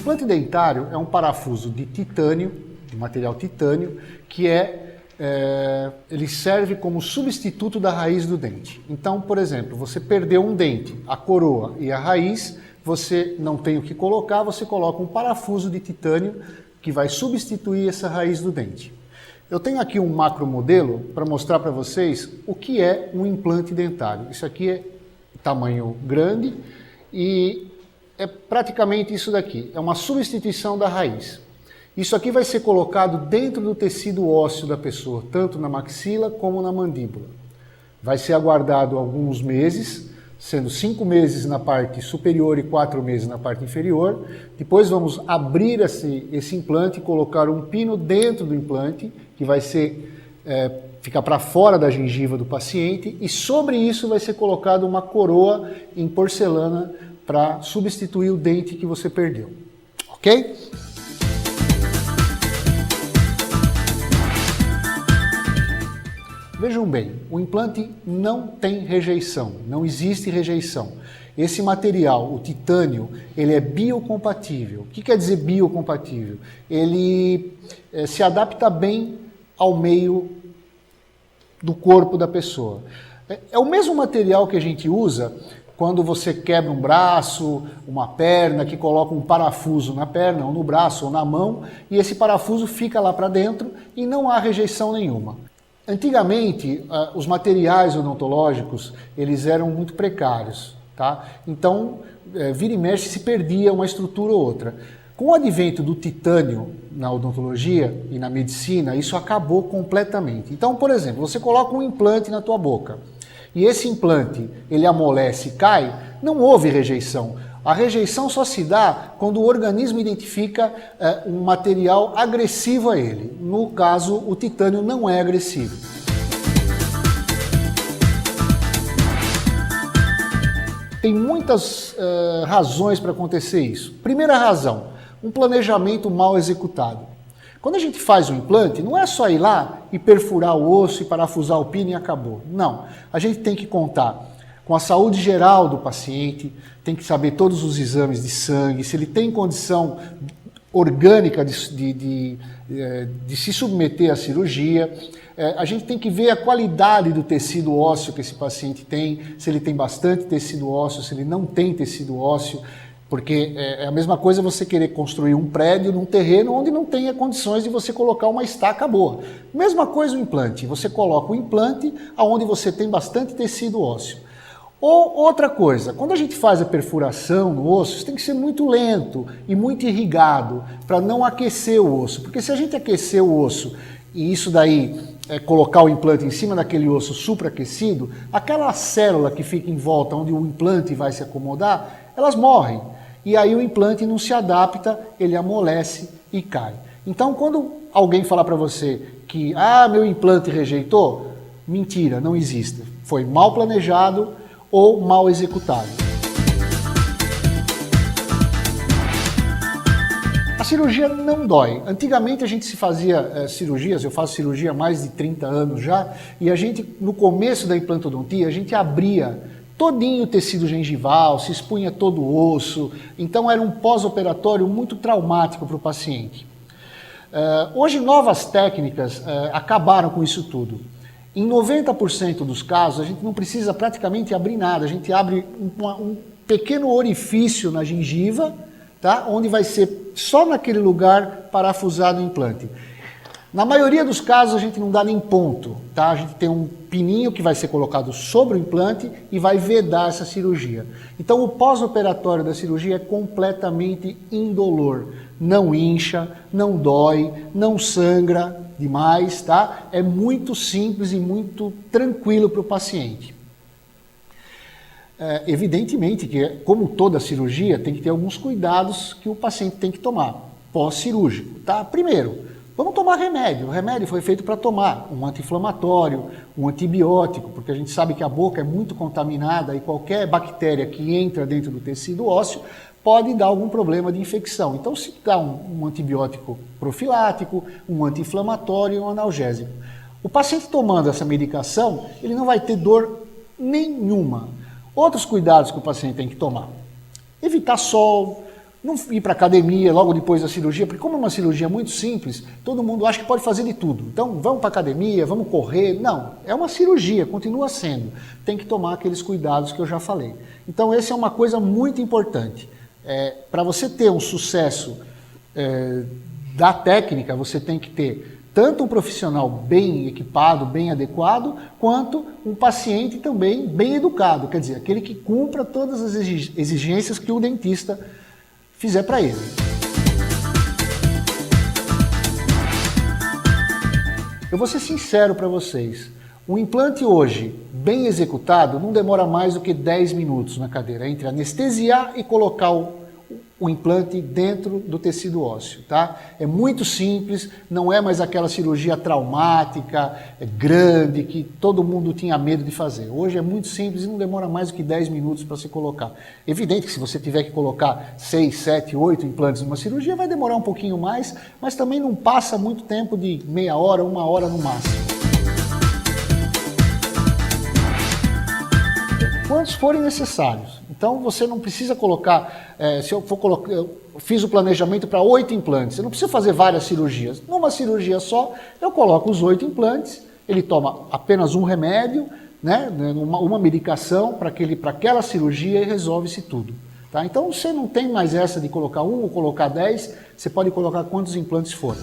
implante dentário é um parafuso de titânio, de material titânio, que ele serve como substituto da raiz do dente. Então, por exemplo, você perdeu um dente, a coroa e a raiz, você não tem o que colocar, você coloca um parafuso de titânio que vai substituir essa raiz do dente. Eu tenho aqui um macro modelo para mostrar para vocês o que é um implante dentário. Isso aqui é tamanho grande e é praticamente isso daqui, é uma substituição da raiz. Isso aqui vai ser colocado dentro do tecido ósseo da pessoa, tanto na maxila como na mandíbula. Vai ser aguardado alguns meses, sendo 5 meses na parte superior e 4 meses na parte inferior. Depois vamos abrir esse implante e colocar um pino dentro do implante, que vai ficar para fora da gengiva do paciente, e sobre isso vai ser colocada uma coroa em porcelana para substituir o dente que você perdeu. Ok? Vejam bem, o implante não tem rejeição, não existe rejeição. Esse material, o titânio, ele é biocompatível. O que quer dizer biocompatível? Ele se adapta bem ao meio do corpo da pessoa. É o mesmo material que a gente usa quando você quebra um braço, uma perna, que coloca um parafuso na perna, ou no braço, ou na mão, e esse parafuso fica lá para dentro e não há rejeição nenhuma. Antigamente, os materiais odontológicos, eles eram muito precários, tá? Então, vira e mexe se perdia uma estrutura ou outra. Com o advento do titânio na odontologia e na medicina, isso acabou completamente. Então, por exemplo, você coloca um implante na tua boca e esse implante, ele amolece e cai, não houve rejeição. A rejeição só se dá quando o organismo identifica um material agressivo a ele. No caso, o titânio não é agressivo. Tem muitas razões para acontecer isso. Primeira razão, um planejamento mal executado. Quando a gente faz um implante, não é só ir lá e perfurar o osso e parafusar o pino e acabou. Não, a gente tem que contar com a saúde geral do paciente, tem que saber todos os exames de sangue, se ele tem condição orgânica de se submeter à cirurgia. A gente tem que ver a qualidade do tecido ósseo que esse paciente tem, se ele tem bastante tecido ósseo, se ele não tem tecido ósseo, porque é a mesma coisa você querer construir um prédio num terreno onde não tenha condições de você colocar uma estaca boa. Mesma coisa o implante, você coloca o implante onde você tem bastante tecido ósseo. Ou outra coisa, quando a gente faz a perfuração no osso, isso tem que ser muito lento e muito irrigado para não aquecer o osso. Porque se a gente aquecer o osso e isso daí colocar o implante em cima daquele osso supraquecido, aquela célula que fica em volta onde o implante vai se acomodar, elas morrem. E aí o implante não se adapta, ele amolece e cai. Então quando alguém falar para você que meu implante rejeitou, mentira, não existe. Foi mal planejado ou mal executado. A cirurgia não dói. Antigamente a gente se fazia cirurgias, eu faço cirurgia há mais de 30 anos já, e a gente, no começo da implantodontia, a gente abria todinho o tecido gengival, se expunha todo o osso, então era um pós-operatório muito traumático para o paciente. Hoje novas técnicas acabaram com isso tudo. Em 90% dos casos, a gente não precisa praticamente abrir nada, a gente abre um pequeno orifício na gengiva, tá? Onde vai ser só naquele lugar parafusado o implante. Na maioria dos casos, a gente não dá nem ponto, tá? A gente tem um pininho que vai ser colocado sobre o implante e vai vedar essa cirurgia. Então, o pós-operatório da cirurgia é completamente indolor. Não incha, não dói, não sangra demais, tá? É muito simples e muito tranquilo para o paciente. Evidentemente que, como toda cirurgia, tem que ter alguns cuidados que o paciente tem que tomar, pós-cirúrgico, tá? Primeiro, vamos tomar remédio. O remédio foi feito para tomar um anti-inflamatório, um antibiótico, porque a gente sabe que a boca é muito contaminada e qualquer bactéria que entra dentro do tecido ósseo pode dar algum problema de infecção. Então, se dá um antibiótico profilático, um anti-inflamatório e um analgésico. O paciente tomando essa medicação, ele não vai ter dor nenhuma. Outros cuidados que o paciente tem que tomar: evitar sol, Não ir para academia logo depois da cirurgia, porque como é uma cirurgia muito simples, todo mundo acha que pode fazer de tudo. Então, vamos para academia, vamos correr. Não, é uma cirurgia, continua sendo. Tem que tomar aqueles cuidados que eu já falei. Então, essa é uma coisa muito importante. Para você ter um sucesso da técnica, você tem que ter tanto um profissional bem equipado, bem adequado, quanto um paciente também bem educado. Quer dizer, aquele que cumpra todas as exigências que o dentista fizer para ele. Eu vou ser sincero para vocês, um implante hoje, bem executado, não demora mais do que 10 minutos na cadeira, entre anestesiar e colocar o implante dentro do tecido ósseo, tá? É muito simples, não é mais aquela cirurgia traumática, grande, que todo mundo tinha medo de fazer. Hoje é muito simples e não demora mais do que 10 minutos para se colocar. Evidente que se você tiver que colocar 6, 7, 8 implantes numa cirurgia, vai demorar um pouquinho mais, mas também não passa muito tempo de meia hora, 1 hora no máximo. Quantos forem necessários. Então você não precisa colocar, se eu for colocar, eu fiz o planejamento para 8 implantes, você não precisa fazer várias cirurgias. Numa cirurgia só, eu coloco os 8 implantes, ele toma apenas um remédio, né, uma medicação para aquela cirurgia e resolve-se tudo. Tá? Então você não tem mais essa de colocar 1 ou colocar 10, você pode colocar quantos implantes forem.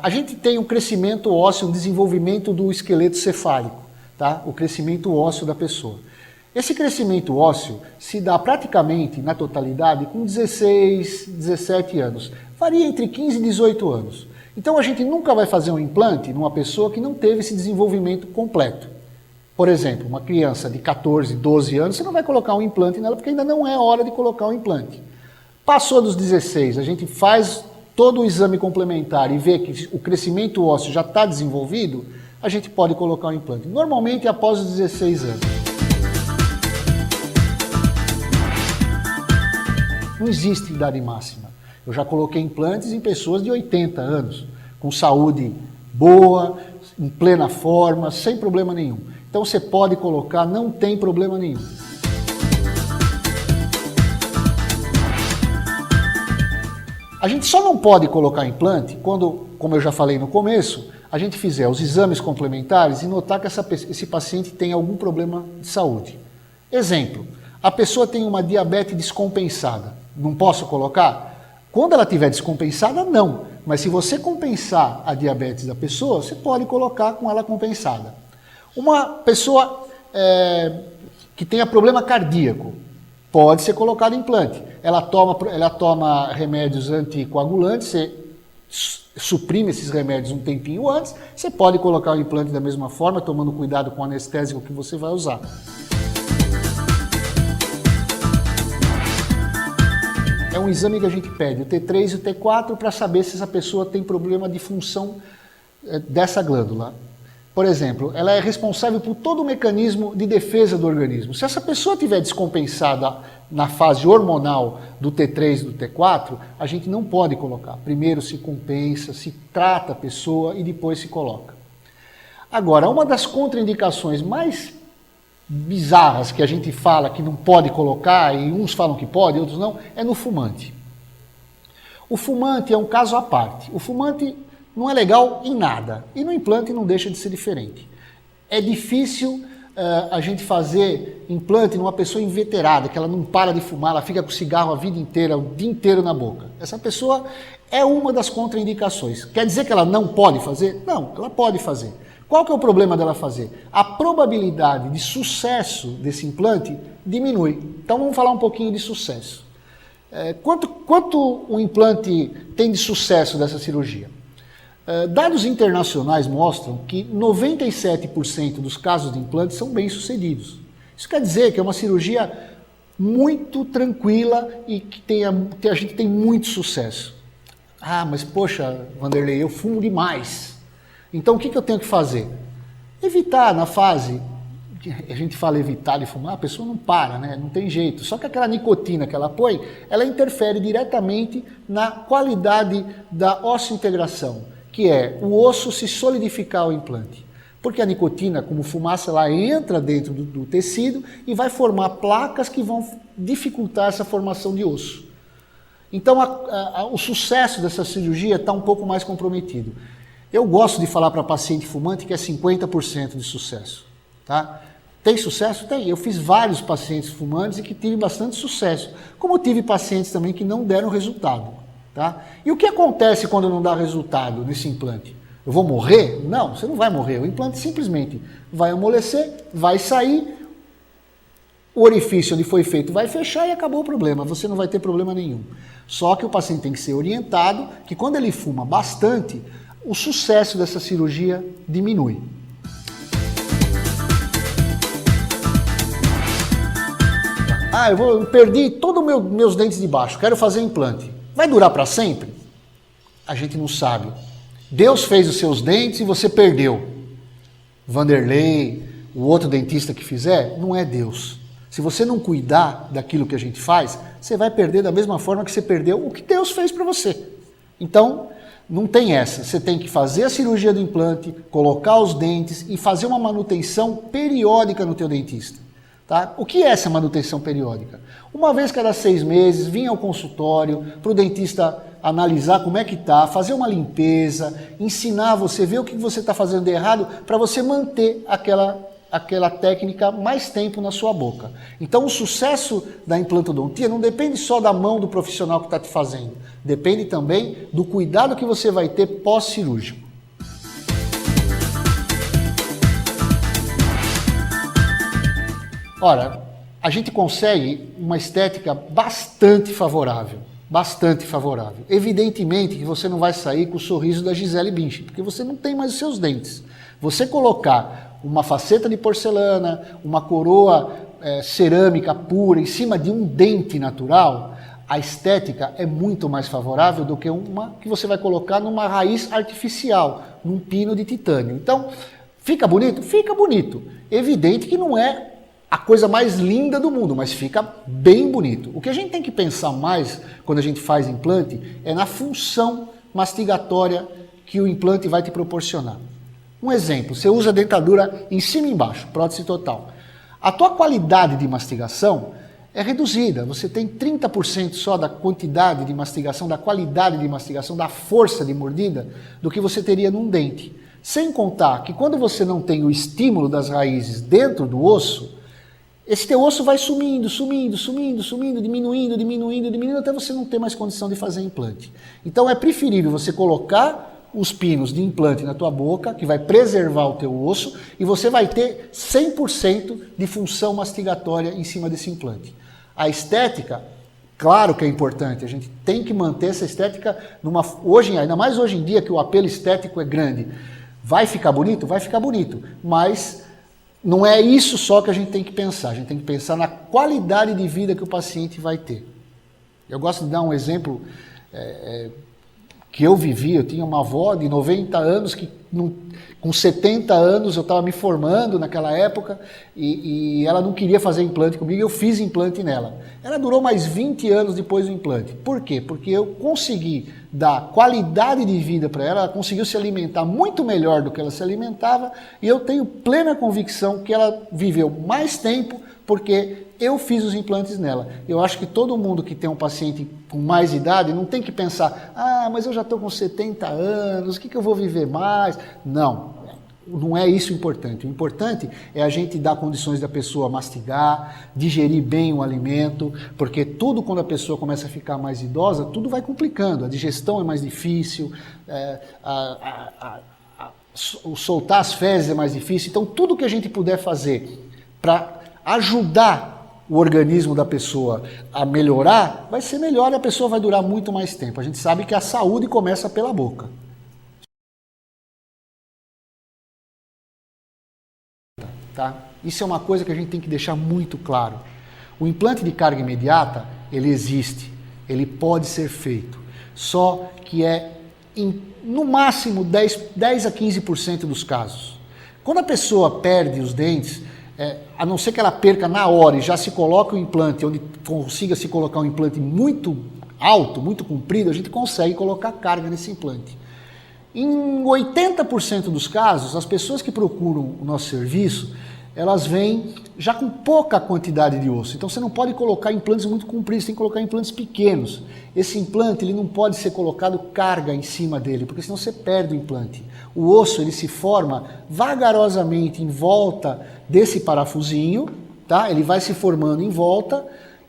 A gente tem um crescimento ósseo, um desenvolvimento do esqueleto cefálico, tá? O crescimento ósseo da pessoa. Esse crescimento ósseo se dá praticamente, na totalidade, com 16, 17 anos. Varia entre 15 e 18 anos. Então a gente nunca vai fazer um implante numa pessoa que não teve esse desenvolvimento completo. Por exemplo, uma criança de 14, 12 anos, você não vai colocar um implante nela porque ainda não é hora de colocar um implante. Passou dos 16, a gente faz todo o exame complementar e vê que o crescimento ósseo já está desenvolvido, a gente pode colocar um implante. Normalmente após os 16 anos. Não existe idade máxima. Eu já coloquei implantes em pessoas de 80 anos, com saúde boa, em plena forma, sem problema nenhum. Então você pode colocar, não tem problema nenhum. A gente só não pode colocar implante quando, como eu já falei no começo, a gente fizer os exames complementares e notar que esse paciente tem algum problema de saúde. Exemplo, a pessoa tem uma diabetes descompensada. Não posso colocar? Quando ela estiver descompensada, não. Mas se você compensar a diabetes da pessoa, você pode colocar com ela compensada. Uma pessoa que tenha problema cardíaco, pode ser colocado implante. Ela toma remédios anticoagulantes, você suprime esses remédios um tempinho antes, você pode colocar o implante da mesma forma, tomando cuidado com o anestésico que você vai usar. É um exame que a gente pede, o T3 e o T4, para saber se essa pessoa tem problema de função dessa glândula. Por exemplo, ela é responsável por todo o mecanismo de defesa do organismo. Se essa pessoa estiver descompensada na fase hormonal do T3 e do T4, a gente não pode colocar. Primeiro se compensa, se trata a pessoa e depois se coloca. Agora, uma das contraindicações mais bizarras que a gente fala que não pode colocar, e uns falam que pode, outros não, é no fumante. O fumante é um caso à parte. O fumante não é legal em nada. E no implante não deixa de ser diferente. É difícil a gente fazer implante numa pessoa inveterada, que ela não para de fumar, ela fica com cigarro a vida inteira, o dia inteiro na boca. Essa pessoa é uma das contraindicações. Quer dizer que ela não pode fazer? Não, ela pode fazer. Qual que é o problema dela fazer? A probabilidade de sucesso desse implante diminui. Então vamos falar um pouquinho de sucesso. Quanto o implante tem de sucesso dessa cirurgia? Dados internacionais mostram que 97% dos casos de implante são bem-sucedidos. Isso quer dizer que é uma cirurgia muito tranquila e que a gente tem muito sucesso. Ah, mas poxa, Vanderlei, eu fumo demais. Então o que eu tenho que fazer? Evitar na fase, a gente fala evitar de fumar, a pessoa não para, né? Não tem jeito. Só que aquela nicotina que ela põe, ela interfere diretamente na qualidade da osseointegração, que é o osso se solidificar ao implante. Porque a nicotina, como fumaça, ela entra dentro do tecido e vai formar placas que vão dificultar essa formação de osso. Então o sucesso dessa cirurgia está um pouco mais comprometido. Eu gosto de falar para paciente fumante que é 50% de sucesso. Tá? Tem sucesso? Tem. Eu fiz vários pacientes fumantes e que tive bastante sucesso. Como tive pacientes também que não deram resultado. Tá? E o que acontece quando não dá resultado nesse implante? Eu vou morrer? Não, você não vai morrer. O implante simplesmente vai amolecer, vai sair, o orifício onde foi feito vai fechar e acabou o problema. Você não vai ter problema nenhum. Só que o paciente tem que ser orientado que quando ele fuma bastante, o sucesso dessa cirurgia diminui. Eu perdi todos os meus dentes de baixo, quero fazer implante. Vai durar para sempre? A gente não sabe. Deus fez os seus dentes e você perdeu. Vanderlei, o outro dentista que fizer, não é Deus. Se você não cuidar daquilo que a gente faz, você vai perder da mesma forma que você perdeu o que Deus fez para você. Então, não tem essa. Você tem que fazer a cirurgia do implante, colocar os dentes e fazer uma manutenção periódica no teu dentista. Tá? O que é essa manutenção periódica? Uma vez cada 6 meses, vir ao consultório para o dentista analisar como é que está, fazer uma limpeza, ensinar você, ver o que você está fazendo de errado para você manter aquela técnica mais tempo na sua boca. Então o sucesso da implantodontia não depende só da mão do profissional que está te fazendo, depende também do cuidado que você vai ter pós-cirúrgico. Ora, a gente consegue uma estética bastante favorável. Bastante favorável. Evidentemente que você não vai sair com o sorriso da Gisele Bündchen, porque você não tem mais os seus dentes. Você colocar uma faceta de porcelana, uma coroa cerâmica pura em cima de um dente natural, a estética é muito mais favorável do que uma que você vai colocar numa raiz artificial, num pino de titânio. Então, fica bonito? Fica bonito. Evidente que não é a coisa mais linda do mundo, mas fica bem bonito. O que a gente tem que pensar mais quando a gente faz implante é na função mastigatória que o implante vai te proporcionar. Um exemplo, você usa a dentadura em cima e embaixo, prótese total. A tua qualidade de mastigação é reduzida, você tem 30% só da quantidade de mastigação, da qualidade de mastigação, da força de mordida do que você teria num dente. Sem contar que quando você não tem o estímulo das raízes dentro do osso, esse teu osso vai sumindo, diminuindo, até você não ter mais condição de fazer implante. Então é preferível você colocar os pinos de implante na tua boca, que vai preservar o teu osso, e você vai ter 100% de função mastigatória em cima desse implante. A estética, claro que é importante, a gente tem que manter essa estética, ainda mais hoje em dia que o apelo estético é grande. Vai ficar bonito? Vai ficar bonito, mas não é isso só que a gente tem que pensar, a gente tem que pensar na qualidade de vida que o paciente vai ter. Eu gosto de dar um exemplo que eu vivi. Eu tinha uma avó de 90 anos que com 70 anos eu estava me formando naquela época e ela não queria fazer implante comigo, eu fiz implante nela. Ela durou mais 20 anos depois do implante. Por quê? Porque eu consegui dar qualidade de vida para ela, ela conseguiu se alimentar muito melhor do que ela se alimentava e eu tenho plena convicção que ela viveu mais tempo porque eu fiz os implantes nela. Eu acho que todo mundo que tem um paciente com mais idade não tem que pensar, mas eu já estou com 70 anos, o que eu vou viver mais? Não é isso o importante. O importante é a gente dar condições da pessoa mastigar, digerir bem o alimento, porque tudo quando a pessoa começa a ficar mais idosa, tudo vai complicando. A digestão é mais difícil, soltar as fezes é mais difícil. Então tudo que a gente puder fazer para ajudar o organismo da pessoa a melhorar, vai ser melhor e a pessoa vai durar muito mais tempo. A gente sabe que a saúde começa pela boca. Tá? Isso é uma coisa que a gente tem que deixar muito claro. O implante de carga imediata, ele existe, ele pode ser feito, só que no máximo 10 a 15% dos casos. Quando a pessoa perde os dentes, a não ser que ela perca na hora e já se coloca o implante, onde consiga se colocar um implante muito alto, muito comprido, a gente consegue colocar carga nesse implante. Em 80% dos casos, as pessoas que procuram o nosso serviço, elas vêm já com pouca quantidade de osso. Então você não pode colocar implantes muito compridos, tem que colocar implantes pequenos. Esse implante ele não pode ser colocado carga em cima dele, porque senão você perde o implante. O osso ele se forma vagarosamente em volta desse parafusinho, tá? Ele vai se formando em volta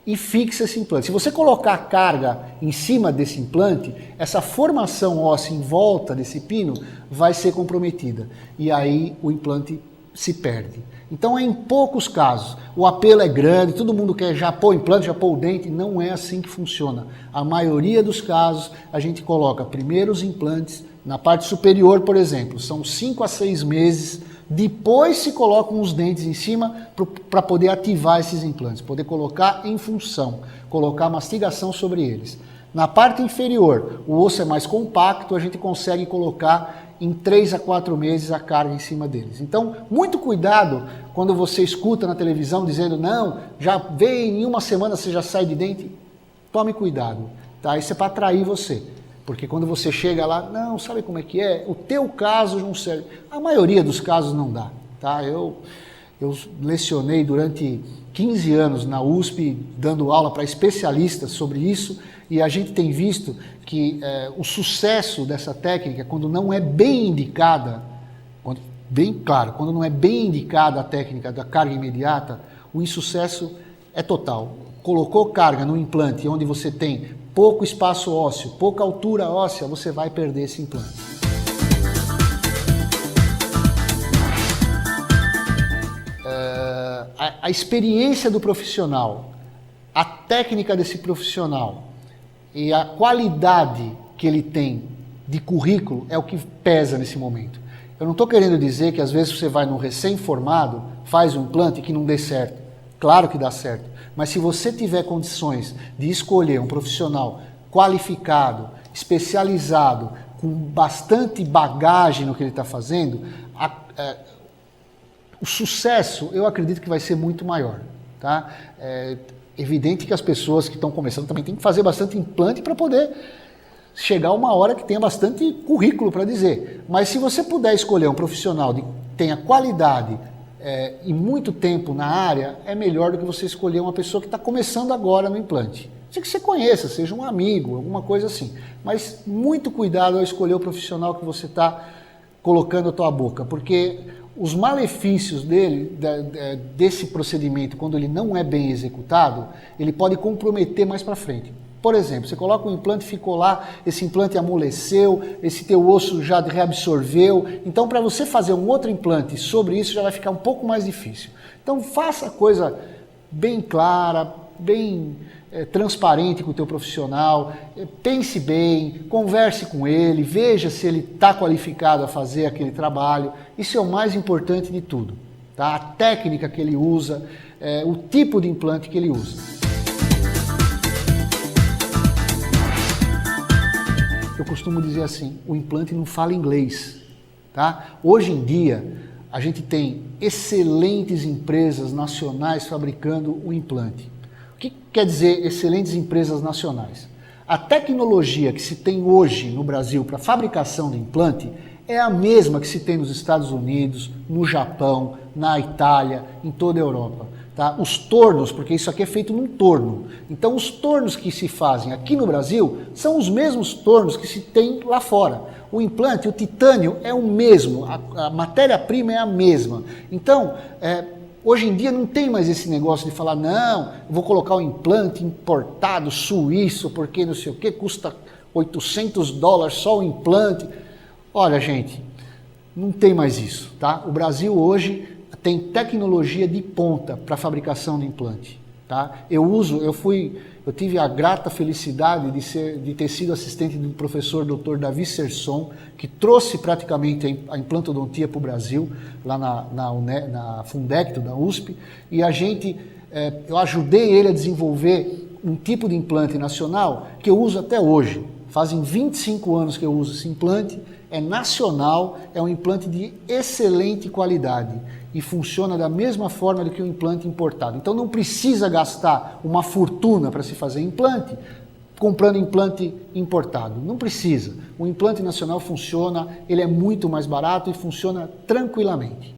e fixa esse implante. Se você colocar a carga em cima desse implante, essa formação óssea em volta desse pino vai ser comprometida. E aí o implante se perde. Então é em poucos casos. O apelo é grande, todo mundo quer já pôr o implante, já pôr o dente. Não é assim que funciona. A maioria dos casos a gente coloca primeiro os implantes na parte superior, por exemplo. São 5 a 6 meses. Depois se colocam os dentes em cima para poder ativar esses implantes, poder colocar em função, colocar mastigação sobre eles. Na parte inferior, o osso é mais compacto, a gente consegue colocar em 3 a 4 meses a carga em cima deles. Então, muito cuidado quando você escuta na televisão dizendo não, já vem em uma semana você já sai de dente. Tome cuidado, tá? Isso é para atrair você. Porque quando você chega lá, não, sabe como é que é? O teu caso não serve. A maioria dos casos não dá, tá? Eu lecionei durante 15 anos na USP, dando aula para especialistas sobre isso, e a gente tem visto que o sucesso dessa técnica, quando não é bem indicada, bem claro, quando não é bem indicada a técnica da carga imediata, o insucesso é total. Colocou carga no implante onde você tem pouco espaço ósseo, pouca altura óssea, você vai perder esse implante. A experiência do profissional, a técnica desse profissional e a qualidade que ele tem de currículo é o que pesa nesse momento. Eu não estou querendo dizer que às vezes você vai num recém-formado, faz um implante que não dê certo. Claro que dá certo. Mas se você tiver condições de escolher um profissional qualificado, especializado, com bastante bagagem no que ele está fazendo, o sucesso eu acredito que vai ser muito maior. Tá? É evidente que as pessoas que estão começando também têm que fazer bastante implante para poder chegar uma hora que tenha bastante currículo para dizer. Mas se você puder escolher um profissional que tenha qualidade, e muito tempo na área, é melhor do que você escolher uma pessoa que está começando agora no implante. Se que você conheça, seja um amigo, alguma coisa assim. Mas muito cuidado ao escolher o profissional que você está colocando a tua boca, porque os malefícios desse procedimento, quando ele não é bem executado, ele pode comprometer mais para frente. Por exemplo, você coloca um implante, ficou lá, esse implante amoleceu, esse teu osso já reabsorveu. Então, para você fazer um outro implante sobre isso, já vai ficar um pouco mais difícil. Então, faça a coisa bem clara, bem transparente com o teu profissional, pense bem, converse com ele, veja se ele está qualificado a fazer aquele trabalho. Isso é o mais importante de tudo, tá? A técnica que ele usa, o tipo de implante que ele usa. Eu costumo dizer assim, o implante não fala inglês, tá? Hoje em dia, a gente tem excelentes empresas nacionais fabricando o implante. O que quer dizer excelentes empresas nacionais? A tecnologia que se tem hoje no Brasil para fabricação de implante é a mesma que se tem nos Estados Unidos, no Japão, na Itália, em toda a Europa. Tá? Os tornos, porque isso aqui é feito num torno. Então os tornos que se fazem aqui no Brasil são os mesmos tornos que se tem lá fora. O implante, o titânio é o mesmo, a matéria-prima é a mesma. Então, hoje em dia não tem mais esse negócio de falar, não, eu vou colocar um implante importado, suíço, porque não sei o que, custa $800 só o implante. Olha, gente, não tem mais isso, tá? O Brasil hoje tem tecnologia de ponta para fabricação de implante, tá? Eu tive a grata felicidade de ter sido assistente do professor Dr. Davi Serson, que trouxe praticamente a implantodontia para o Brasil, lá na Fundecto, da USP, e eu ajudei ele a desenvolver um tipo de implante nacional que eu uso até hoje. Fazem 25 anos que eu uso esse implante, é nacional, é um implante de excelente qualidade e funciona da mesma forma do que um implante importado. Então não precisa gastar uma fortuna para se fazer implante, comprando implante importado. Não precisa. O implante nacional funciona, ele é muito mais barato e funciona tranquilamente.